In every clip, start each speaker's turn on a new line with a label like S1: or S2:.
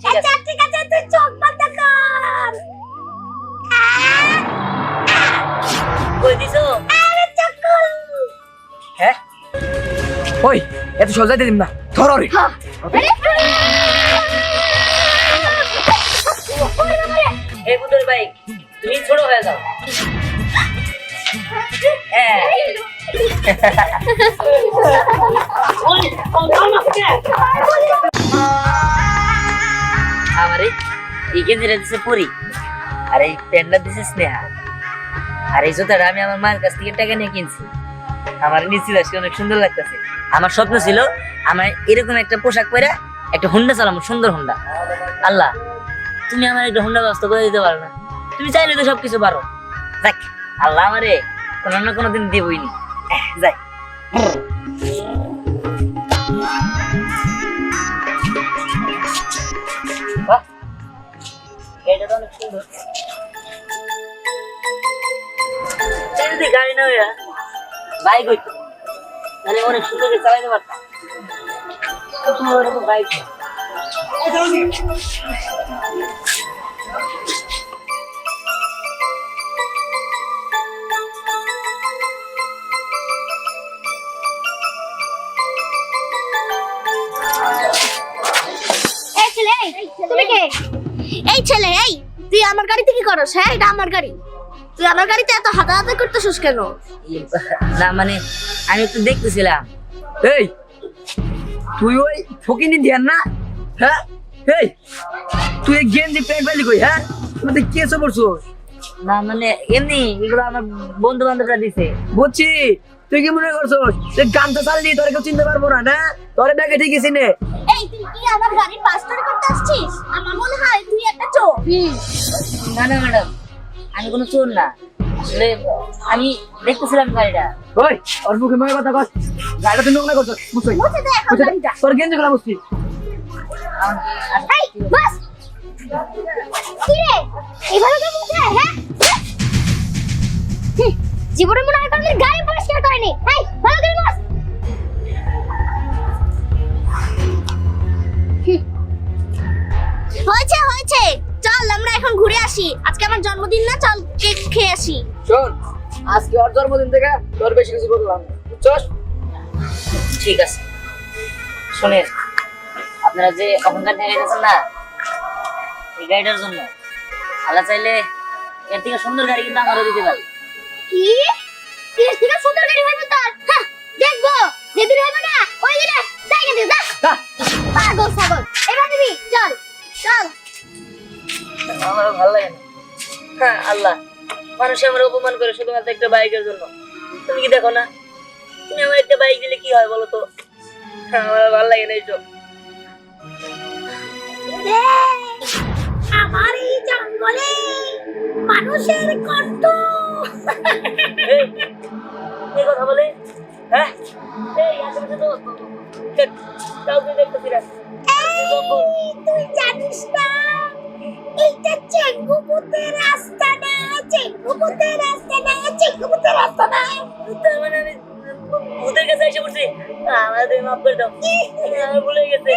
S1: আচ্ছা ঠিক আছে তুই চোখ বন্ধ কর।
S2: কই দিছো?
S1: আরে চোখ খুল।
S3: হ্যাঁ ওই এত সহজে দিম না, ধরো রে।
S2: এই পুতুল ভাই তুমি ছোট হয়ে যাও। হ্যাঁ আমারে এই গেঞ্জিটা দিছে পরি, আর এই প্যান্টটা দিছে স্নেহা, আর এই জুতাটা আমি আমার মায়ের কাছ থেকে টাকা নিয়ে কিনছি। আমার নিচে আজকে অনেক সুন্দর লাগতেছে। আমার স্বপ্ন ছিল আমার এরকম একটা পোশাক পরে একটা হুন্ডা চালাবো, সুন্দর হুন্ডা। আল্লাহ তুমি আমার একটা হুন্ডা ব্যবস্থা করে দিতে পারো না? তুমি চাইলে তো সবকিছু পারো। দেখ আল্লাহ আমারে কোনো না কোনো দিন দিবই নি। যাই বাহ, এটা তো অনেক সুন্দর। যদি গাড়ি না হইয়া বাইক হইতো তাহলে অনেক সুন্দর করে চালাইতে পারতাম। তোমার ওরকম বাইক নেই।
S1: এই ছেলে, তুমি কে? এই ছেলে, এই তুই আমার গাড়িতে কি করছ? হ্যাঁ এটা আমার গাড়ি, তুই আমার গাড়িতে এত হাতাহাতি করতেছিস কেন?
S2: না মানে আমি একটু দেখতেছিলাম।
S3: এই তুই ওই ফকিনি দিয়ান না? হ্যাঁ এই তুই এই গেঞ্জি প্যান্ট পাইলি কই? হ্যাঁ তুই কি এসে পড়ছো?
S2: না মানে এমনি এগুলো আমার বন্ধু বান্ধবরা দিছে।
S3: বুঝছি, তুই কি মনে করছো গানটা চাললি তোর কেউ চিনতে পারবো না? না তোরে দেখে ঠিকই চিনে।
S1: এই তুই কি আমার গাড়ির পাঁচটারে করতে আসছিস? আমার মনে হয় তুই একটা চোর।
S2: না না ম্যাডাম, আমি কোনো চোর না, আসলে আমি দেখতেছিলাম গাড়িটা।
S3: ওই ওর মুখে মুখে কথা কস, গাড়িটা তুই নোংরা করছো বুঝছো?
S1: মুছে দে এখন গাড়িটা।
S3: তোর গেঞ্জি গুলা বুঝছি।
S1: এই বাস কি রে এভাবে কেন মুছে? হ্যাঁ জীবনে মনে হয় কোনদিন গাড়ি পরিষ্কার করেনি। এই ভালো করে বাস। হয়েছে হয়েছে, চল আমরা এখন ঘুরে আসি। আজকে আমার জন্মদিন না, চল কেক খেয়ে আসি।
S3: শোন আজকে ওর জন্মদিন থেকে তোর বেশি কিছু বললাম না, বুঝছস?
S2: ঠিক আছে শোনেন, আপনারা যে অহংকার দেখাইতেছেন না এই গাড়িটার জন্য, আল্লাহ চাইলে এর থেকে সুন্দর গাড়ি কিন্তু আমারও দিতে পারে।
S1: কি এর থেকে সুন্দর গাড়ি হইবে তোর? হ্যাঁ দেখবো, যেদিন হইবে না ওই দিনে জায়গা দে। যা পাগল ছাগল, এবার দিবি। চল চল।
S2: আমারও ভালো লাগে না। হ্যাঁ আল্লাহ, মানুষ আমার অপমান করে শুধুমাত্র একটা বাইকের জন্য। তুমি কি দেখো না, তুমি আমার একটা বাইক দিলে কি হয় বলো তো? আমার ভালো লাগে না এইসব।
S1: আমার এই জঙ্গলে মানুষের কণ্ঠ।
S2: এই কথা বলে হ্যাঁ এই আশেপাশে তো কাউকে দেখতেছি না।
S1: তুই জানিস না এইটা চেঙ্গুপুতের রাস্তা না? চেঙ্গুপুতের রাস্তা না, চেঙ্গুপুতের রাস্তা না।
S2: তার মানে আমি ভূতের কাছে এসে পড়ছি। আমাদের মাফ করে দাও, আমার ভুলে গেছে।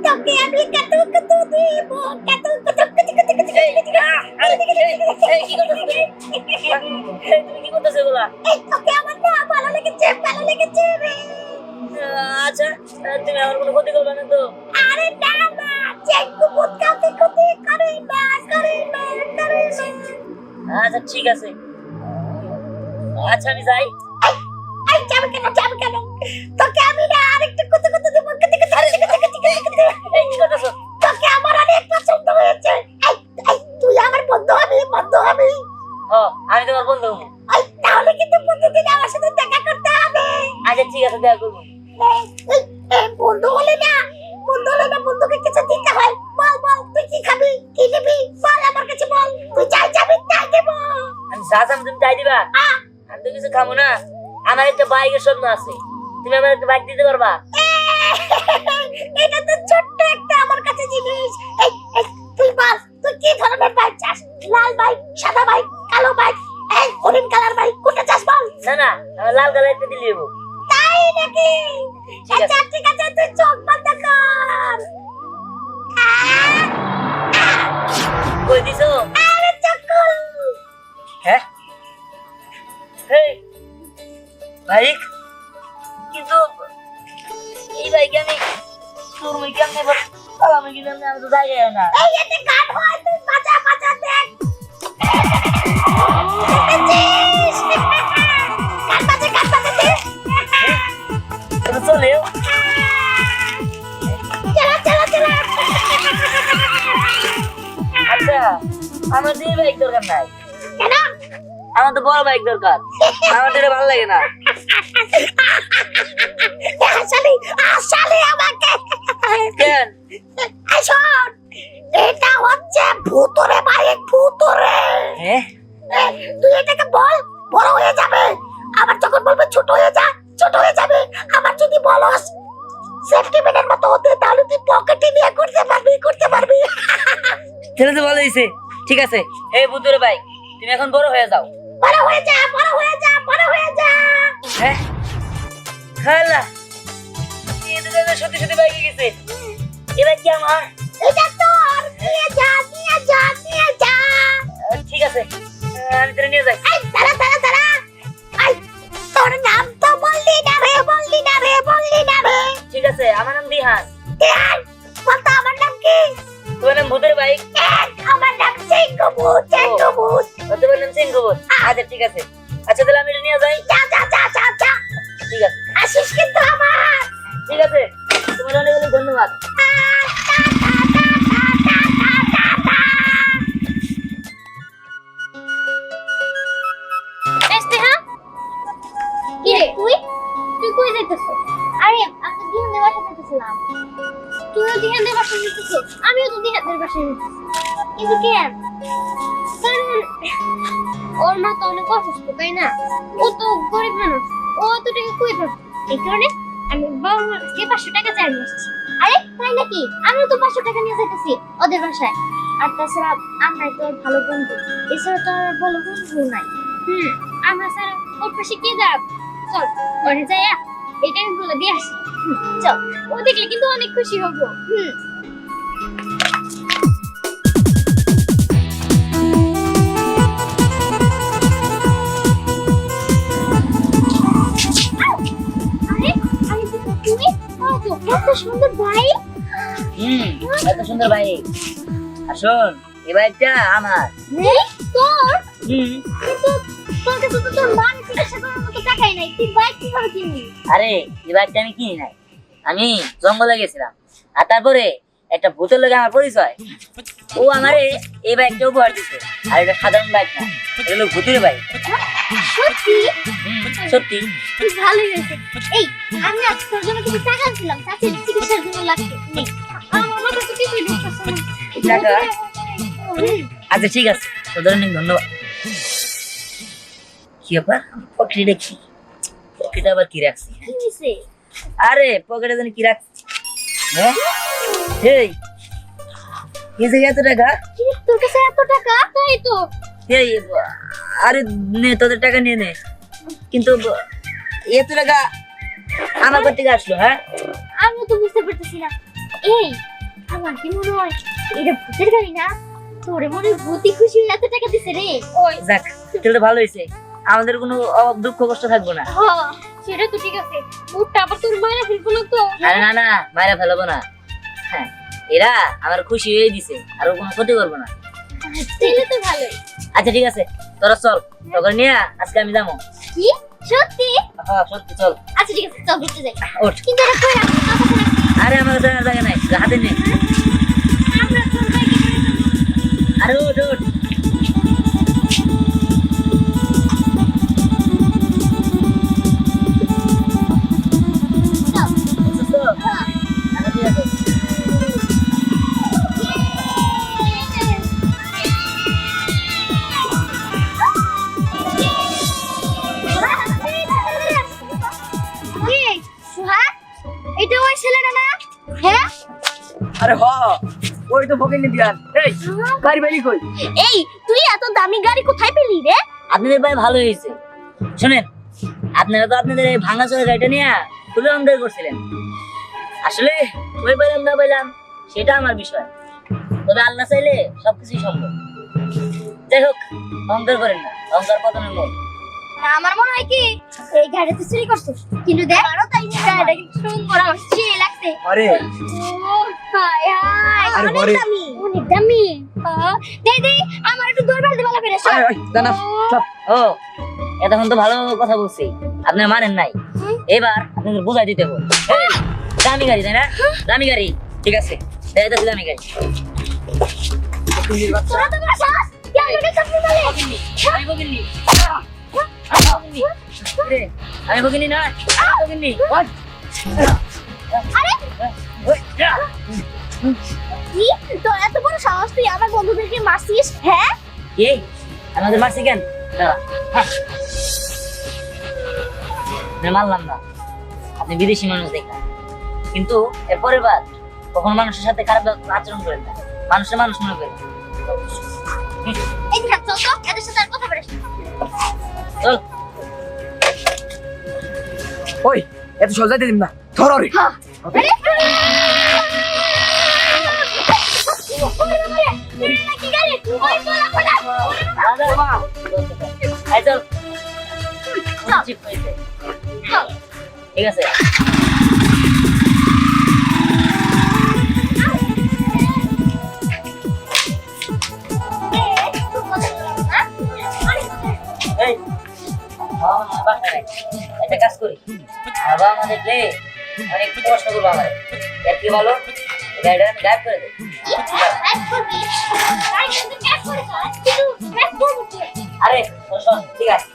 S1: তোকে আমি কত কত দেব, কত কত কত কত কত।
S2: এই কি করতেছো তুমি? তুমি কি করতেছো এগুলা?
S1: এই তোকে আমার না ভালো লেগেছে, ভালো লেগেছে রে।
S2: আচ্ছা তুমি আমার কোনো ক্ষতি করবে না তো?
S1: আরে না না, চেঙ্গুপুত কাউকে ক্ষতি করে না, করে না, করে না।
S2: আচ্ছা ঠিক আছে, আচ্ছা আমি যাই।
S1: এই যাবে কেন, যাবে কেন? তোকে আমি না আরেকটু কত কত দেব, কত কত কত।
S2: এই কি করতেছো?
S1: তোকে আমার অনেক পছন্দ হয়েছে। এই এই তুই আমার বন্ধু হবি, বন্ধু হবি।
S2: ও আমি তোমার বন্ধু।
S1: এই তাহলে কিন্তু প্রতিদিন আমার সাথে দেখা করতে হবে।
S2: আচ্ছা ঠিক আছে, দেখা করবো।
S1: বন্ধু হলে না, বন্ধু হলে না বন্ধুকে কিছু দিতে হয়। বল বল তুই কি খাবি, কি নিবি, বল আমার কাছে বল। তুই যাই যাবি তাই দেবো।
S2: আমি চাচ্ছিলাম তুমি চাই দিবা, আমি তো কিছু খাবো না। আমার একটা বাইকের স্বপ্ন আছে, তুমি আমার একটা বাইক দিতে পারবা?
S1: এটা তো ছোট্ট একটা আমার কাছে জিনিস। এই এই তুই বল তুই কি ধরনের বাইক চাস? লাল বাইক, সাদা বাইক, কালো বাইক, এই হরিণ কালার বাইক, কোনটা চাস বল?
S2: না না, আমার লাল কালার একটা দিলে দেবো।
S1: তাই নাকি?
S2: ঠিক আছে।
S1: আচ্ছা ঠিক আছে, তুই চোখ বন্ধ কর।
S2: কই দিছো?
S1: আরে চকুল
S2: হ্যাঁ এই বাইক, কিন্তু এই বাইকে আমি তোর মুই কেমনে আমি কি জানি, আমি তো যাই না।
S1: এই এতে কাট হয়, তুই বাঁচা বাঁচা দেখ দেখেছিস? কাট বাঁচা দেখ।
S2: তুমি চলেও
S1: চলা চলা চলা।
S2: আচ্ছা, আমার তো এই বাইক দরকার নাই,
S1: কেন?
S2: আমার তো বড় বাইক দরকার, আমার তো এটা ভালো লাগে না।
S1: আসলে আসলে আমাকে
S2: কেন?
S1: এই শোন, এটা হচ্ছে ভূতরে বাইক, ভূতরে।
S2: হ্যাঁ
S1: তুই এটাকে বল বড় হয়ে যাবে, আবার যখন বলবে ছোট হয়ে যা, ছোট হয়ে যাবে। আবার যদি বলস সেফটিম্যানের মতো হতে, তাহলে তুই পকেটে নিয়ে করতে পারবি, করতে পারবি।
S2: তাহলে তো ভালো হয়েছে। ঠিক আছে, এই বুতুরে বাইক, তুমি এখন বড় হয়ে যাও।
S1: বড় হয়ে যা, বড় হয়ে যা, বড় হয়ে যা।
S2: হ্যাঁ খালা, এটা তো সত্যি সত্যি বাইকে গেছে। এবার কি আমার?
S1: এটা তোর, নিয়ে যা, নিয়ে যা, নিয়ে যা।
S2: ঠিক আছে, আমি তোরে নিয়ে যাই।
S1: এই দাঁড়া দাঁড়া দাঁড়া, এই তোর নাম তো বললি না রে, বললি না রে, বললি না রে।
S2: ঠিক আছে, আমার নাম দিহান।
S1: ধ্যান, বলতো আমার নাম কি?
S2: তোমার নাম ভূতের বাইক?
S1: আমার নাম চেঙ্গুবুত, চেঙ্গুবুত।
S2: তোমার নাম সিংহবত? আচ্ছা ঠিক আছে, আচ্ছা তাহলে আমি এটা নিয়ে যাই।
S1: যা যা যা যা যা,
S2: ঠিক আছে
S1: আসিস কিন্তু আমার।
S2: ঠিক আছে, তোমার অনেক অনেক ধন্যবাদ।
S1: কি রে তুই? তুই কই যাইতেছিস? আরে আমি দিহানদের বাসা যাইতেছিলাম। তুইও দিহানদের বাসা যাইতেছিস? আমিও তো দিহানদের বাসা যাইতেছি। কিন্তু কেন? কারণ ওর মা তো অনেক অসুস্থ, তাই না? ও তো গরিব মানুষ, ও এত টাকা কই পাবে? এই কারণে আমি বাবা মার কাছে 500 টাকা চাই নিয়ে এসেছি। আরে তাই নাকি? আমিও তো 500 টাকা নিয়ে যাইতেছি ওদের বাসায়। আর তাছাড়া আমরাই তো ওর ভালো বন্ধু, এছাড়া তো আর ভালো বন্ধু নাই। আমরা স্যার ওর পাশে কে দাঁড়াবো? চল ওরে যাইয়া এটা আমি বলে দিয়ে আসি। চল, ও দেখলে কিন্তু অনেক খুশি হবো। আরে আমি তো তুমি কত সুন্দর ভাই।
S2: এত সুন্দর বাইক। আসুন, এই বাইকটা আমার।
S1: তোর? কিন্তু তোর কাছে তো তোর মান চিকিৎসা করার মতো টাকাই নাই, তুই বাইক কিভাবে কিনবি?
S2: আরে এই বাইকটা আমি কিনি নাই, আমি জঙ্গলে গেছিলাম, আর তারপরে একটা ভূতের লোক আমার পরিচয়, ও আমারে এই বাইকটা উপহার দিছে। আর এটা সাধারণ বাইক না, এটা হলো ভূতের বাইক।
S1: সত্যি?
S2: সত্যি?
S1: তুই ভালোই হয়েছে। এই আমি আজ তোর জন্য কিছু টাকা দিলাম, চাচির চিকিৎসার জন্য লাগবে। নে, আমার মাথা তো কিছুই ঢুকতেছে না।
S2: টাকা? আচ্ছা ঠিক আছে, তোদের অনেক ধন্যবাদ। কি ব্যাপার, পকেটে কি? পকেটে আবার কি রাখছি?
S1: কি হয়েছে?
S2: আরে পকেটে জানি কি রাখছি। হ্যাঁ এই এই যে এত টাকা,
S1: কি রে, তোর কাছে এত টাকা? তাই তো।
S2: এই আরে নে, তোদের টাকা নিয়ে নে, কিন্তু এত টাকা আমার কোথা থেকে আসলো? হ্যাঁ
S1: আমিও তো বুঝতে পারতেছি না। এই আমার কি মনে হয় এটা ভূতের গাড়ি না? তোরে মনে হয় ভূতই খুশি হয়ে এত টাকা দিছে রে। ওই
S2: যাক, তাহলে ভালো হয়েছে, আমাদের কোনো অভাব দুঃখ কষ্ট থাকবো না।
S1: হ্যাঁ সেটা তো ঠিক আছে, ভূতটা আবার তোর মায়ের ফেলবো না তো?
S2: আরে না না, মায়েরা ফেলাবো না। হ্যাঁ, এরা আমার খুশি হয়ে দিছে, আর ও কোনো ক্ষতি করবো না।
S1: তাহলে তো ভালোই।
S2: আচ্ছা ঠিক আছে, তোরা চল, তোকে নিয়ে আজকে আমি যাবো।
S1: কি সত্যি?
S2: হ্যাঁ সত্যি, চল।
S1: আচ্ছা ঠিক আছে, চল ঘুরতে যাই।
S2: ওঠ।
S1: কিন্তু এটা কই রাখবো? আমার কাছে রাখবো।
S2: আরে আমার কাছে আর জায়গা নাই, হাতে নে।
S1: আমরা তোর বাইকে করে যাবো।
S2: আরে ওঠ ওঠ।
S1: চল।
S2: বুঝছিস তো?
S1: হ্যাঁ।
S2: আচ্ছা, ঠিক আছে।
S1: কি সুহাগ, এটা ওই ছেলেটা না? হ্যাঁ
S3: আরে হ, ওই তো ফকিনি দিয়ান। এই গাড়ি বাড়ি কই?
S1: এই তুই এত দামি গাড়ি কোথায় পেলি রে?
S2: আপনাদের ভাই ভালো হয়েছে। শুনেন, আপনারা তো আপনাদের এই ভাঙা চোরা গাড়িটা নিয়ে খুবই অন্ধকার করছিলেন। আসলে ওই পাইলাম না পাইলাম সেটা আমার বিষয়, তবে আল্লাহ চাইলে সবকিছুই সম্ভব। যাই হোক, অহংকার করেন না, অহংকার পতনের মূল।
S1: না, আমার মনে হয় কি এই গাড়িতে চুরি করছো, কিন্তু দেখ আরো তাই গাড়িটা কিন্তু সুন্দর, আমার সেই লাগছে।
S3: আরে
S1: ও হায় হায়,
S3: আরে
S1: অনেক
S3: বারে।
S1: দামি, অনেক দামি। দে দে, আমার একটু দৌড় ফেলতে ভালো করে সব।
S3: জানা সব
S2: ও, এতক্ষণ তো ভালো কথা বলছি, আপনি মানেন নাই। এবার আপনাদের বুঝাই দিতে হবে। এই, দামি গাড়ি তাই না? দামি গাড়ি, ঠিক আছে, দেখাইতেছি দামি গাড়ি।
S1: তোরা তো বড় সাহস, কি আমাকে চাকরি দিলে?
S2: আমি বকিনি, রে, আমি বকিনি না, আমি বকিনি।
S1: আরে কি, তোর এত বড় সাহস, তুই আমার বন্ধুদেরকে মারছিস? হ্যাঁ,
S2: এই, আমাদের মারছি কেন? দাঁড়া, আমি মারলাম না, আপনি বিদেশি মানুষ দেখা, কিন্তু এরপরের বার কখন মানুষের সাথে খারাপ আচরণ করেন না, মানুষের মানুষ মনে করেন।
S1: এই দেখ, চল তো, এদের সাথে আর কথা বলিস না।
S2: চল।
S3: ওই এত সহজে দিম না, ধর রে।
S1: আরে ওরে বাবারে, এটা নাকি গাড়ি? ওই তোরা পড়া,
S2: আরে বাবা, এই চল।
S1: চল।
S2: ঠিক হয়েছে।
S1: চল।
S2: ঠিক আছে। এই, বাবা মা বাসায় নাই। একটা কাজ করি, বাবা মা দেখলে অনেক প্রশ্ন করবো আমার, এর কি বলো, গাড়িটা আমি গায়েব করে দেবো। আরে শোন, ঠিক আছে,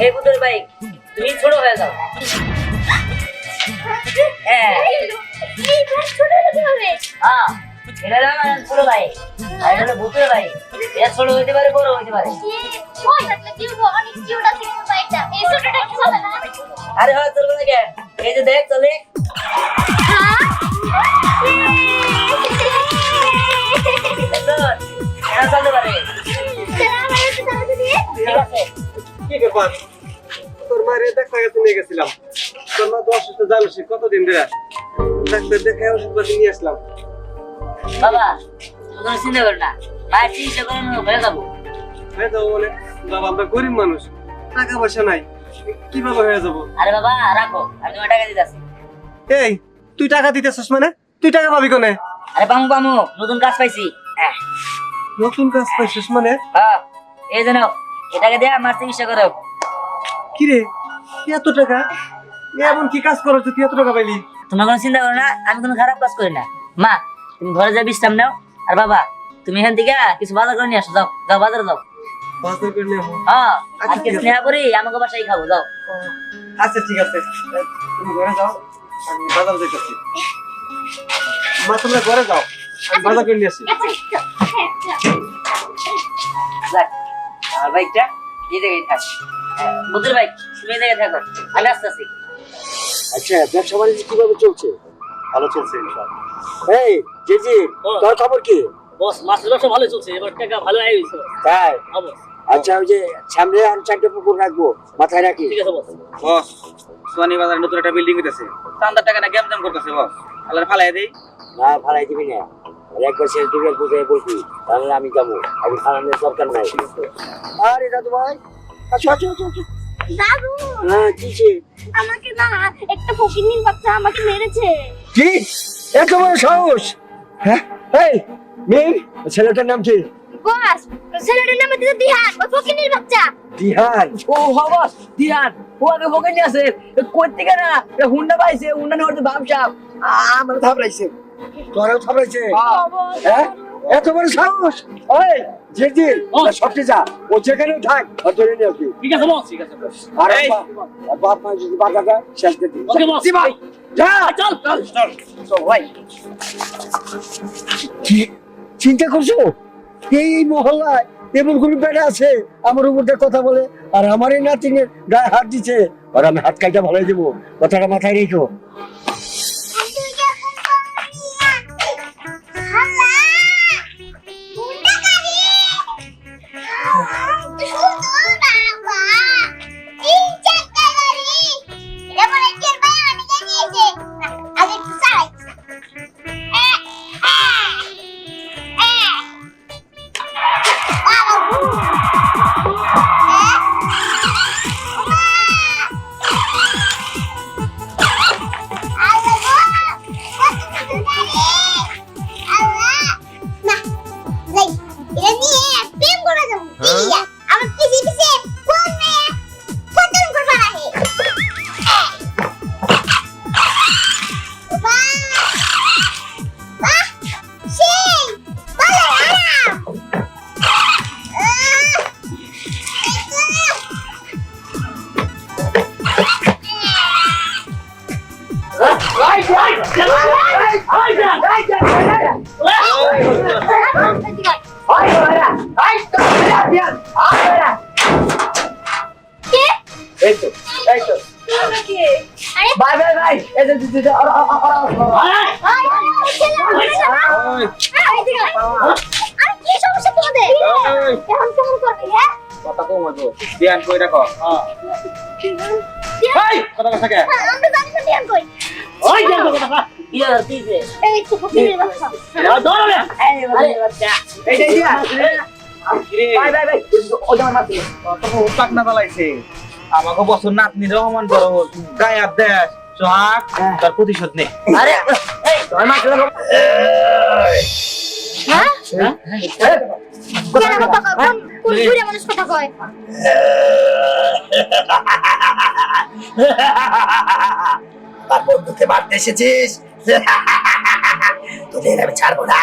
S2: এই পুতুল ভাই তুমি ছোট হয়ে যাও। হ্যাঁ, হ্যাঁ, এটা হলো আমার ছোট ভাই, আর এটা হলো ভূতের ভাই। এটা ছোট হইতে পারে, বড় হইতে পারে। আরে হয় চলবে না কেন? এই যে দেখ চলে। দেখছো? এটা চলতে পারে। ঠিক আছে।
S4: কি ব্যাপার? তোর মায়ের ডাক্তার কাছে নিয়ে গেছিলাম। তোর মা তো অসুস্থ জানিস কতদিন ধরে। ডাক্তার দেখে ওষুধপাতি নিয়ে আসলাম।
S2: বাবা, তুমি কোনো চিন্তা করো না, মায়ের চিকিৎসা করানো হয়ে যাবো।
S4: হয়ে যাবো মানে? বাবা আমরা গরিব মানুষ, টাকা পয়সা নাই, কিভাবে হয়ে যাবো?
S2: আরে বাবা রাখো, আমি তোমার টাকা দিতেছি।
S4: এই তুই টাকা দিতেছিস মানে? তুই টাকা পাবি কোনে?
S2: আরে পামু পামু, নতুন কাজ পাইছি।
S4: নতুন কাজ পাইছিস মানে?
S2: হ্যাঁ, এই যে নাও, এই টাকা দিয়ে আমার চিকিৎসা করো।
S4: কি রে এত টাকা? এমন কি কাজ করছ তুই এত টাকা পাইলি?
S2: তোমরা কোনো চিন্তা করো না, আমি কোনো খারাপ কাজ করি না। মা, তুমি ঘরে যা বিশ্রাম নাও, আর বাবা তুমি এখান থেকে কিছু বাজার করে নিয়ে আসো। যাও যাও, বাজারে যাও।
S4: বাজার করে নিয়ে আসবো।
S2: হ্যাঁ,
S4: আচ্ছা,
S2: আজকে
S4: ঠিক আছে।
S2: স্নেহা করি আমাকে বাসায় খাবো। যাও।
S4: আচ্ছা ঠিক আছে, তুমি ঘরে যাও, আমি বাজার যাইতেছি। মা তোমরা ঘরে যাও, আমি বাজার করে নিয়ে আসি।
S2: যাক, আমার বাইকটা এই জায়গায় থাক। বুদ্ধের বাইক তুমি এই জায়গায় থাকো, আমি আসতেছি।
S5: আচ্ছা ব্যবসা বাণিজ্য কিভাবে চলছে?
S4: ভালো চলছে ইনশাআল্লাহ।
S5: এই জি তোর খবর কি?
S2: বস, মাছের ব্যবসা ভালো চলছে, এবার টাকা ভালো আয় হয়েছে।
S5: তাই?
S2: বস,
S5: আচ্ছা ওই যে সামনে আর 4টে পুকুর রাখবো, মাথায় রাখি।
S2: ঠিক আছে বস।
S4: বস সোয়ানি বাজারে নতুন একটা বিল্ডিং হইতেছে, চান্দার টাকা না গ্যামজাম করতেছে বস। আল্লাহর ফালাই দেই।
S5: না ভাড়াই দিবি না, আর একবার সে দিকে বুঝে বলবি, তাহলে আমি যাবো। আমি ফালানোর দরকার নাই। আরে দাদু ভাই, আচ্ছা আচ্ছা আচ্ছা আচ্ছা।
S1: দাদু,
S5: হ্যাঁ কিসে?
S1: আমাকে না একটা ফকিন্নির বাচ্চা আমাকে মেরেছে।
S5: কি এত বড় সাহস? হ্যাঁ এই মেয়ে, ছেলেটার নাম কি?
S1: বস, ছেলেটার নাম হচ্ছে দিহান, ওই ফকিন্নির বাচ্চা।
S5: দিহান?
S3: ও বাবা দিহান, ও আগে ভোগে নিয়ে আসে কই থেকে না, হুন্ডা পাইছে, হুন্ডা নিয়ে ওর বাপ সাহেব আমার থাপড়াইছে।
S5: তোরাও থাপড়াইছে?
S1: বস,
S5: হ্যাঁ এত বড় সাহস? ওই জি সবটি যা, ও যেখানে থাক ও ধরে নিয়ে আসবি।
S2: ঠিক আছে বস, ঠিক আছে বস।
S5: আর বাপ মা যদি বাজাটা শেষ করে দিই।
S2: ওকে বস।
S5: জি ভাই যা।
S2: চল চল চল।
S5: চল ভাই। কি চিন্তা করছো? এই মহল্লায় এমন কোন বেড়া আছে আমার উপর দিয়ে কথা বলে, আর আমার এই নাতিনের গায়ে হাত দিচ্ছে, আর আমি হাত কাইটা ভালো দেবো। কথাটা মাথায় রেখো।
S1: কে
S3: এই তো
S1: আরে
S3: বাই বাই বাই এই যে
S1: আরে কি সমস্যা তোমাদের এখন কেমন করবে হ্যাঁ
S4: কথা কম হইবো ধ্যান কই রাখো এই কথা কথা কে
S1: আমরা জানি না ধ্যান কই
S3: ওই যে কথা
S2: কি হলো কিছে
S1: এই তো ফকিরের বাচ্চা
S3: ধরো
S2: এই বলে বাচ্চা
S3: এই দিয়া
S4: কিরে
S3: বাই বাই বাই ও জামার মারতে
S4: তো পাক না বালাইছে আমাকে বছর নাতনি রহমান বড় গায়ে হাত দেশ সোহাগ তার প্রতিশোধ নে
S2: আরে এই
S3: তোর মারতে লাগো
S1: হ্যাঁ কেন কথা কয় কোন বুড়া মানুষ কথা কয়
S3: আর বন্ধুকে মারতে এসেছিস তোদের আমি ছাড়বো না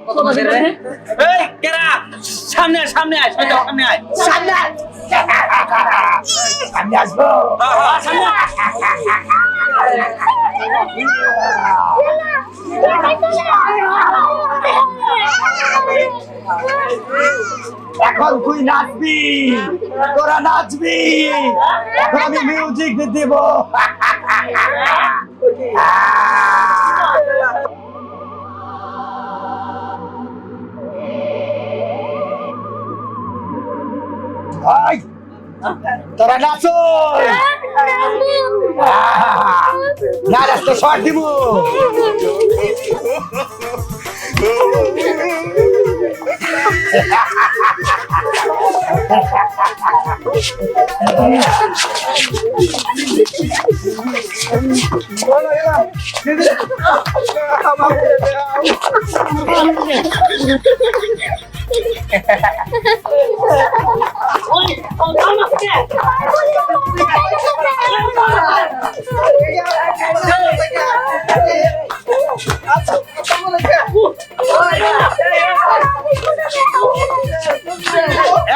S2: কত মাঝে রে
S4: এই কেরা সামনে আয় সামনে আয় সামনে আয়
S3: সামনে সামনে আসবো
S4: সামনে
S5: এখন তুই নাচবি, তোরা নাচবি, এখন আমি মিউজিক দিব। এই, তোরা নাচো, না নাচতে শর্ট দিব।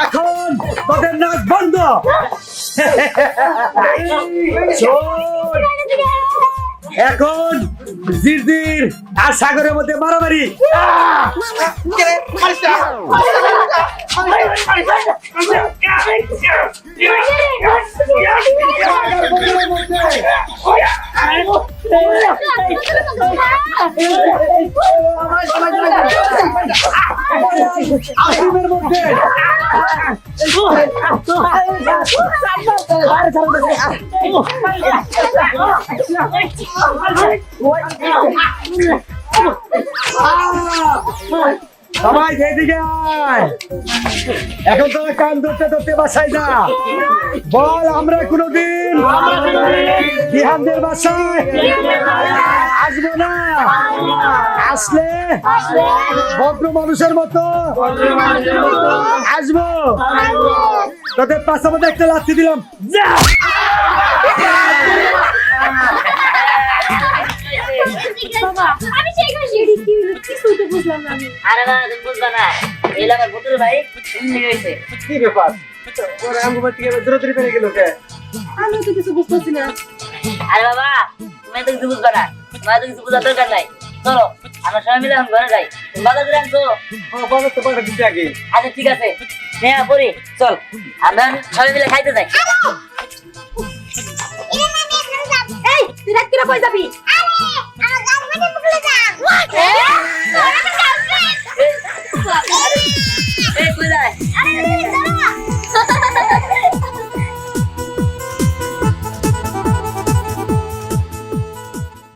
S5: এখন তোদের নাচ বন্ধ। শোন, এখন জিরজির আর সাগরের মধ্যে মারামারি। আসিমের মধ্যে সবাই এদিকে আয়। এখন তোরা কান ধরতে ধরতে বাসায় যা। বল আমরা কোনোদিন বিহানদের বাসায় আসবো না, আসলে ভদ্র মানুষের মতো আসবো। তোদের পাশে মধ্যে একটা লাথি দিলাম, যা।
S1: আমি সেই কাছে কিছু তো বুঝলাম না আমি
S2: আরে না তুমি বুঝবা না এই আমার বুতুর ভাই ইঞ্জিন হইছে
S4: কি ব্যাপার ওরা আমগো থেকে দূরত্ব পেয়ে গেল কে
S1: আমি তো কিছু বুঝতেছি না
S2: আরে বাবা তুমি তো কিছু বুঝবা না তোমার তো কিছু বুঝার দরকার নাই চলো আমরা সবাই মিলে এখন ঘরে যাই তুমি বাজার করে আনছো
S4: বাবা তো পারে দিতে আগে
S2: আচ্ছা ঠিক আছে নেহা পরি চল আমরা সবাই মিলে খাইতে যাই
S1: এই তুই রাত কিরা কই যাবি আরে আমার গার্লফ্রেন্ডের মুখলে যাম
S2: এই কই যায়
S1: আরে